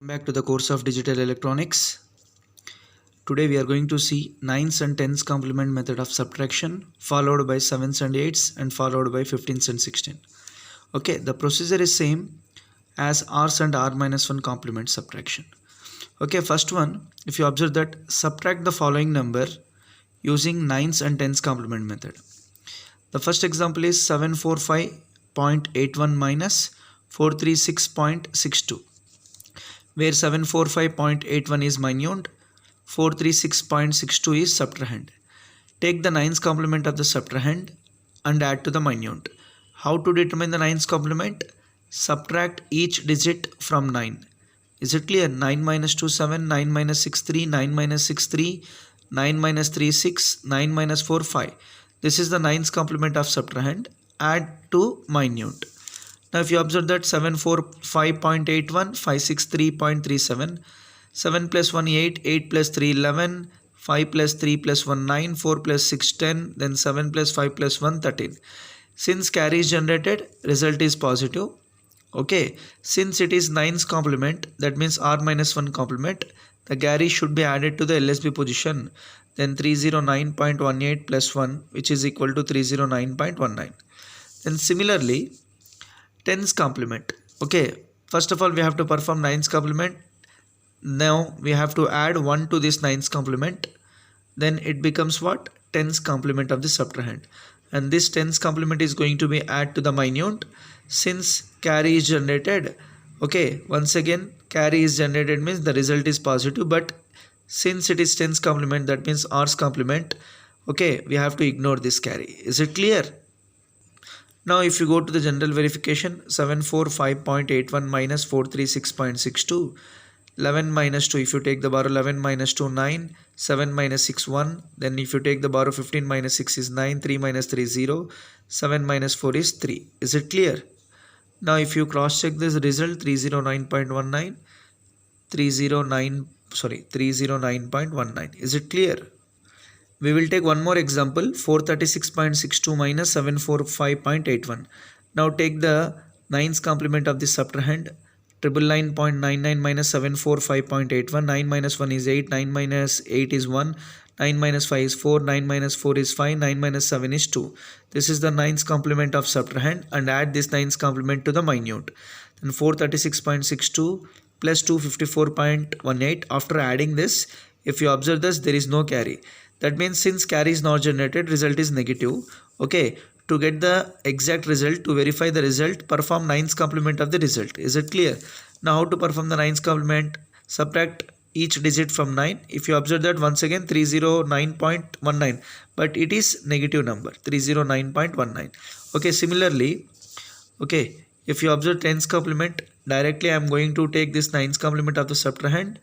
Back to the course of digital electronics. Today we are going to see 9s and 10s complement method of subtraction followed by 7s and 8s and followed by 15s and 16. Okay, the procedure is same as r's and r minus 1 complement subtraction. Okay, first one, if you observe that subtract the following number using 9s and 10s complement method. The first example is 745.81 minus 436.62, where 745.81 is minute, 436.62 is subtrahend. Take the 9's complement of the subtrahend and add to the minute. How to determine the 9's complement? Subtract each digit from 9. Is it clear? 9 minus 2 7, 9 minus 6 3, 9 minus 6 3, 9 minus 3 6, 9 minus 4 5. This is the 9's complement of subtrahend. Add to minute. Now if you observe that 745.81, 563.37, 7 plus 1 8, 8 plus 3 11, 5 plus 3 plus 1 9, 4 plus 6 10, then 7 plus 5 plus 1 13. Since carry is generated, result is positive. Okay, since it is 9's complement, that means r minus 1 complement, the carry should be added to the LSB position. Then 309.18 plus 1, which is equal to 309.19. Then similarly 10's complement. Okay, first of all we have to perform 9's complement. Now we have to add 1 to this 9's complement. Then it becomes what? 10's complement of the subtrahend. And this 10's complement is going to be add to the minute. Since carry is generated, okay, once again carry is generated means the result is positive, but since it is 10's complement, that means r's complement, okay, we have to ignore this carry. Is it clear? Now if you go to the general verification, 745.81 minus 436.62, 11 minus 2, if you take the borrow 11 minus 2 9, 7 minus 6 1, then if you take the borrow 15 minus 6 is 9, 3 minus 3 0, 7 minus 4 is 3. Is it clear? Now if you cross check this result, 309.19, 309.19. Is it clear? We will take one more example, 436.62 minus 745.81. Now take the 9's complement of the subtrahend, 999.99 minus 745.81. 9 minus 1 is 8, 9 minus 8 is 1, 9 minus 5 is 4, 9 minus 4 is 5, 9 minus 7 is 2. This is the 9's complement of subtrahend, and add this 9's complement to the minute. Then 436.62 plus 254.18. After adding this, if you observe this, there is no carry. That means since carry is not generated, result is negative. Okay, to get the exact result, to verify the result, perform 9's complement of the result. Is it clear? Now how to perform the 9's complement? Subtract each digit from 9. If you observe that, once again 309.19, but it is negative number, 309.19. Okay, similarly, okay, if you observe 10's complement, directly I am going to take this 9's complement of the subtrahend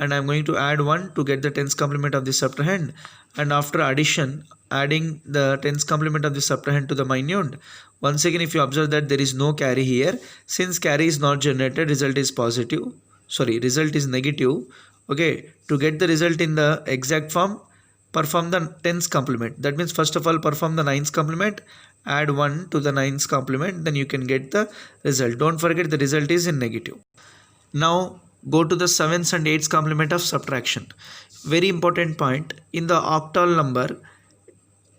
and I am going to add 1 to get the 10's complement of the subtrahend, and after addition, adding the 10's complement of the subtrahend to the minute. Once again, if you observe that there is no carry here, since carry is not generated, result is negative. Okay, to get the result in the exact form, perform the 10's complement. That means first of all perform the 9's complement, add 1 to the 9's complement, then you can get the result. Don't forget the result is in negative. Now go to the 7's and 8's complement of subtraction. Very important point, in the octal number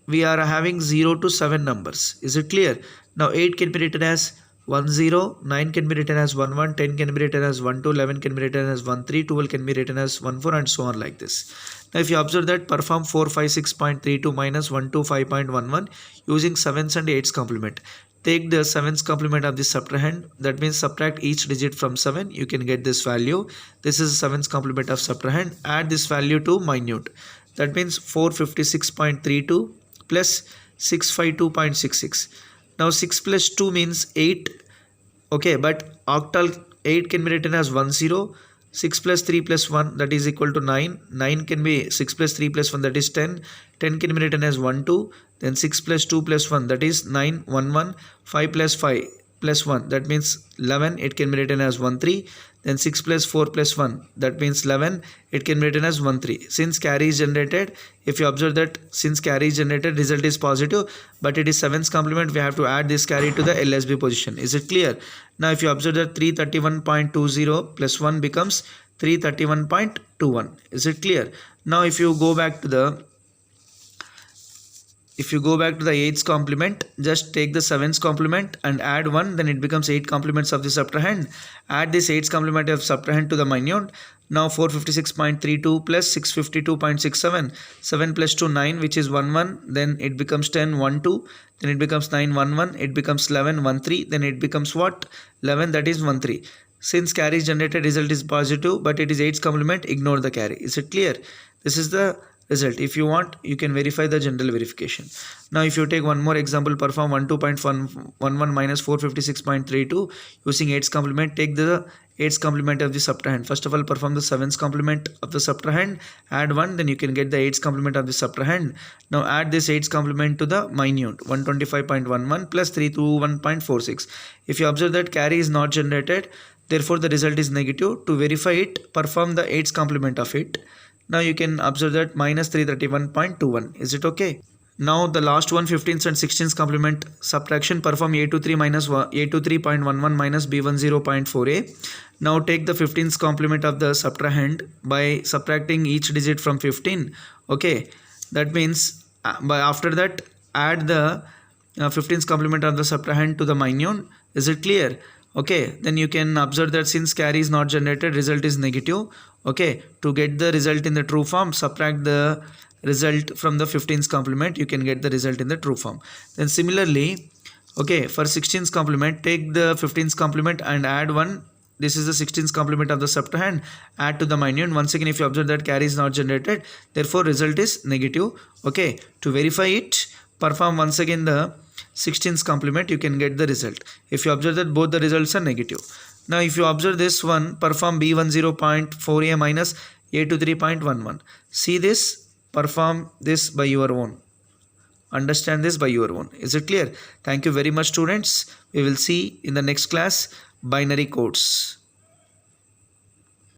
we are having 0 to 7 numbers. Is it clear? Now 8 can be written as 1 0, 9 can be written as 1 1, 10 can be written as 1 2, 11 can be written as 1 3, 12 can be written as 1 4, and so on like this. Now if you observe that, perform 456.32 minus 125.11 using 7's and 8's complement. Take the 7's complement of the subtrahend, that means subtract each digit from 7, you can get this value. This is 7's complement of subtrahend, add this value to minute. That means 456.32 plus 652.66. Now 6 plus 2 means 8. Okay, but octal 8 can be written as 1 0. 6 plus 3 plus 1, that is equal to 9. 9 can be 6 plus 3 plus 1, that is 10. 10 can be written as 1 2. Then 6 plus 2 plus 1, that is 9 1 1. 5 plus 5 plus 1, that means 11. It can be written as 1 3. then 6 plus 4 plus 1, that means 11. It can be written as 1 3. Since carry is generated, if you observe that since carry is generated, result is positive, but it is 7's complement, we have to add this carry to the LSB position. Is it clear? Now if you observe that 331.20 plus 1 becomes 331.21. Is it clear? Now if you go back to the 8's complement, just take the 7's complement and add 1, then it becomes 8 complements of the subtrahend. Add this 8's complement of subtrahend to the minuend. Now 456.32 plus 652.67, 7 plus 2 9, which is 1 1, then it becomes 10 1 2, then it becomes 9 1 1, it becomes 11 1 3, then it becomes what? 11, that is 1 3. Since carry is generated, result is positive, but it is 8's complement, ignore the carry. Is it clear? This is the result. If you want, you can verify the general verification. Now if you take one more example, perform 12.11 minus 456.32 using 8's complement, take the 8's complement of the subtrahend. First of all, perform the 7's complement of the subtrahend, add 1, then you can get the 8's complement of the subtrahend. Now add this 8's complement to the minuend, 125.11 plus 321.46. If you observe that carry is not generated, therefore the result is negative. To verify it, perform the 8's complement of it. Now you can observe that minus 331.21. Is it okay? Now the last one, 15th and 16th complement subtraction, perform A23 minus A23.11 minus B10.4a. Now take the 15th complement of the subtrahend by subtracting each digit from 15. Okay, that means after that add the 15th complement of the subtrahend to the minuend. Is it clear? Okay, then you can observe that since carry is not generated, result is negative. Okay, to get the result in the true form, subtract the result from the 15th complement, you can get the result in the true form. Then similarly, okay, for 16th complement, take the 15th complement and add 1. This is the 16th complement of the subtrahend, add to the minuend. Once again, if you observe that carry is not generated, therefore result is negative. Okay, to verify it, perform once again the 16th complement, you can get the result. If you observe that both the results are negative. Now if you observe this one, perform B10.4a minus A23.11. See this, perform this by your own. Understand this by your own. Is it clear? Thank you very much, students. We will see in the next class binary codes.